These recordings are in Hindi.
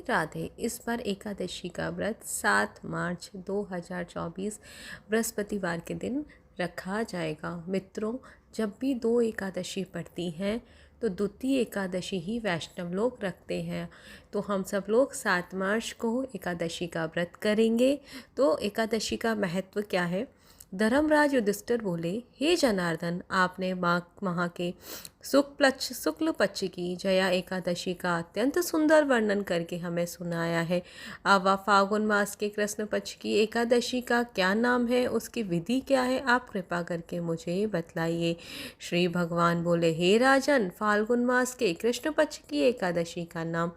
राधे। इस बार एकादशी का व्रत 7 मार्च 2024 बृहस्पतिवार के दिन रखा जाएगा। मित्रों, जब भी दो एकादशी पड़ती हैं तो द्वितीय एकादशी ही वैष्णव लोग रखते हैं। तो हम सब लोग 7 मार्च को एकादशी का व्रत करेंगे। तो एकादशी का महत्व क्या है? धर्मराज युधिष्ठिर बोले, हे जनार्दन, आपने माह के शुक्ल पक्ष की जया एकादशी का अत्यंत सुंदर वर्णन करके हमें सुनाया है। अब वह फाल्गुन मास के कृष्ण पक्ष की एकादशी का क्या नाम है, उसकी विधि क्या है, आप कृपा करके मुझे बतलाइए। श्री भगवान बोले, हे राजन, फाल्गुन मास के कृष्ण पक्ष की एकादशी का नाम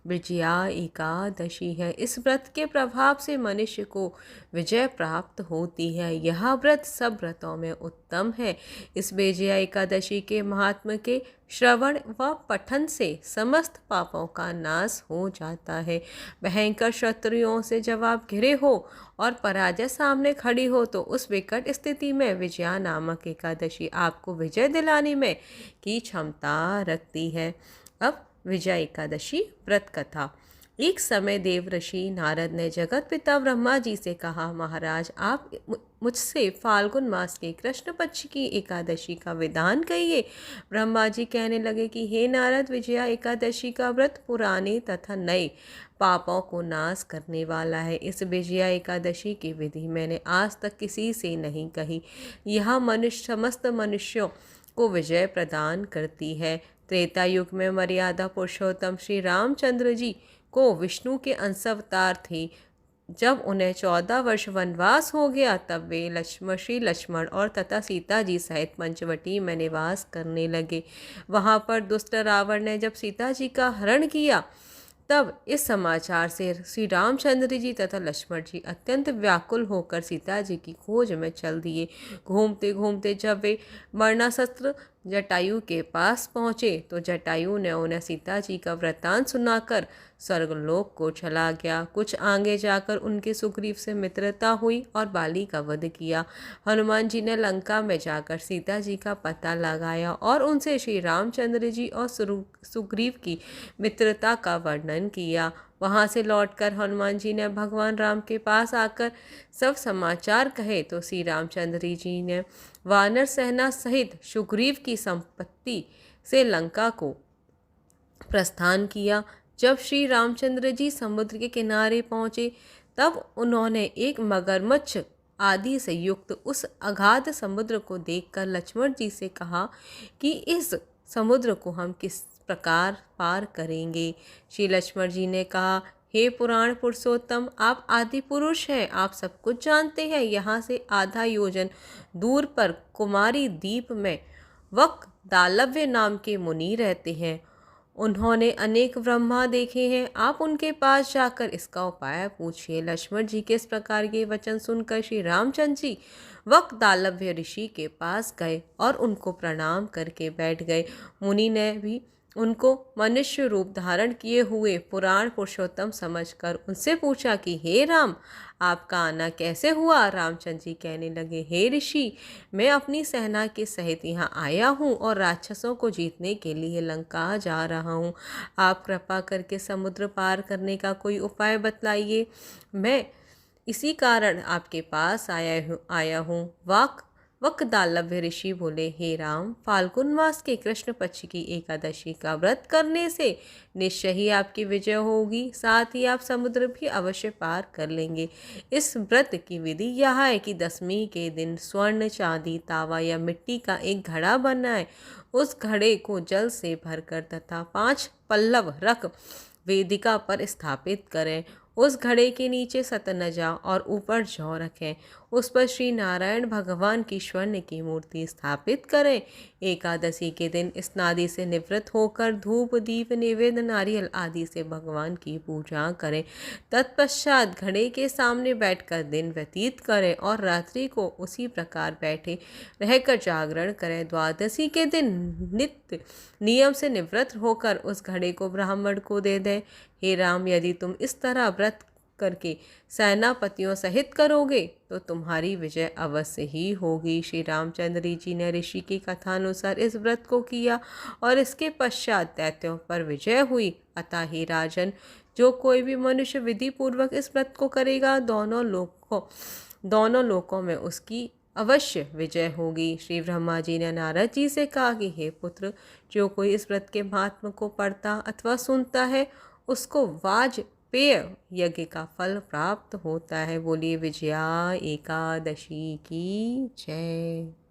विजया एकादशी है। इस व्रत के प्रभाव से मनुष्य को विजय प्राप्त होती है। यह व्रत सब व्रतों में उत्तम है। इस विजया एकादशी के महात्म के श्रवण व पठन से समस्त पापों का नाश हो जाता है। भयंकर शत्रुओं से जब आप घिरे हो और पराजय सामने खड़ी हो तो उस विकट स्थिति में विजया नामक एकादशी आपको विजय दिलाने में की क्षमता रखती है। अब विजय एकादशी व्रत कथा। एक समय देवर्षि नारद ने जगत पिता ब्रह्मा जी से कहा, महाराज, आप मुझसे फाल्गुन मास के कृष्ण पक्ष की एकादशी का विधान कहिए। ब्रह्मा जी कहने लगे कि हे नारद, विजया एकादशी का व्रत पुराने तथा नए पापों को नाश करने वाला है। इस विजया एकादशी की विधि मैंने आज तक किसी से नहीं कही। यह समस्त मनुष्यों को विजय प्रदान करती है। त्रेता युग में मर्यादा पुरुषोत्तम श्री रामचंद्र जी को विष्णु के अंश अवतार थे। जब उन्हें 14 वर्ष वनवास हो गया तब वे श्री लक्ष्मण और तथा सीता जी सहित पंचवटी में निवास करने लगे। वहां पर दुष्ट रावण ने जब सीता जी का हरण किया तब इस समाचार से श्री रामचंद्र जी तथा लक्ष्मण जी अत्यंत व्याकुल होकर सीता जी की खोज में चल दिए। घूमते घूमते जब वे मरणासत्र जटायु के पास पहुँचे तो जटायु ने उन्हें सीता जी का वृत्तांत सुनाकर स्वर्गलोक को चला गया। कुछ आगे जाकर उनके सुग्रीव से मित्रता हुई और बाली का वध किया। हनुमान जी ने लंका में जाकर सीता जी का पता लगाया और उनसे श्री रामचंद्र जी और सुग्रीव की मित्रता का वर्णन किया। वहां से लौटकर हनुमान जी ने भगवान राम के पास आकर सब समाचार कहे तो श्री रामचंद्र जी ने वानर सेना सहित सुग्रीव की संपत्ति से लंका को प्रस्थान किया। जब श्री रामचंद्र जी समुद्र के किनारे पहुँचे तब उन्होंने एक मगरमच्छ आदि से युक्त उस अगाध समुद्र को देखकर लक्ष्मण जी से कहा कि इस समुद्र को हम किस प्रकार पार करेंगे। श्री लक्ष्मण जी ने कहा, हे पुराण पुरुषोत्तम, आप आदि पुरुष हैं, आप सब कुछ जानते हैं। यहाँ से आधा योजन दूर पर कुमारी द्वीप में वक दालव्य नाम के मुनि रहते हैं। उन्होंने अनेक ब्रह्मा देखे हैं। आप उनके पास जाकर इसका उपाय पूछिए। लक्ष्मण जी के इस प्रकार के वचन सुनकर श्री रामचंद्र जी वक्दालभ्य ऋषि के पास गए और उनको प्रणाम करके बैठ गए। मुनि ने भी उनको मनुष्य रूप धारण किए हुए पुराण पुरुषोत्तम समझकर उनसे पूछा कि हे राम, आपका आना कैसे हुआ। रामचंद्र जी कहने लगे, हे ऋषि, मैं अपनी सेना के सहित यहाँ आया हूँ और राक्षसों को जीतने के लिए लंका जा रहा हूँ। आप कृपा करके समुद्र पार करने का कोई उपाय बतलाइए। मैं इसी कारण आपके पास आया हूँ। वक्दालभ्य ऋषि बोले, हे राम, फाल्गुन मास के कृष्ण पक्ष की एकादशी का व्रत करने से निश्चय ही आपकी विजय होगी, साथ ही आप समुद्र भी अवश्य पार कर लेंगे। इस व्रत की विधि यह है कि दशमी के दिन स्वर्ण, चांदी, तावा या मिट्टी का एक घड़ा बनाएं। उस घड़े को जल से भरकर तथा 5 पल्लव रख वेदिका पर स्थापित करें। उस घड़े के नीचे सतनजा और ऊपर जौ रखें। उस पर श्री नारायण भगवान की स्वर्ण की मूर्ति स्थापित करें। एकादशी के दिन स्नादि से निवृत्त होकर धूप, दीप, निवेद्य, नारियल आदि से भगवान की पूजा करें। तत्पश्चात घड़े के सामने बैठकर दिन व्यतीत करें और रात्रि को उसी प्रकार बैठे रहकर जागरण करें। द्वादशी के दिन नित्य नियम से निवृत्त होकर उस घड़े को ब्राह्मण को दे दें। हे राम, यदि तुम इस तरह व्रत करके सेनापतियों सहित करोगे तो तुम्हारी विजय अवश्य ही होगी। श्री रामचंद्र जी ने ऋषि की कथानुसार इस व्रत को किया और इसके पश्चात दैत्यों पर विजय हुई। अतः हे राजन, जो कोई भी मनुष्य विधि पूर्वक इस व्रत को करेगा, दोनों लोकों में उसकी अवश्य विजय होगी। श्री ब्रह्मा जी ने नारद जी से कहा कि हे पुत्र, जो कोई इस व्रत के महात्म को पढ़ता अथवा सुनता है, उसको वाजपेय यज्ञ का फल प्राप्त होता है। बोलिए विजया एकादशी की जय।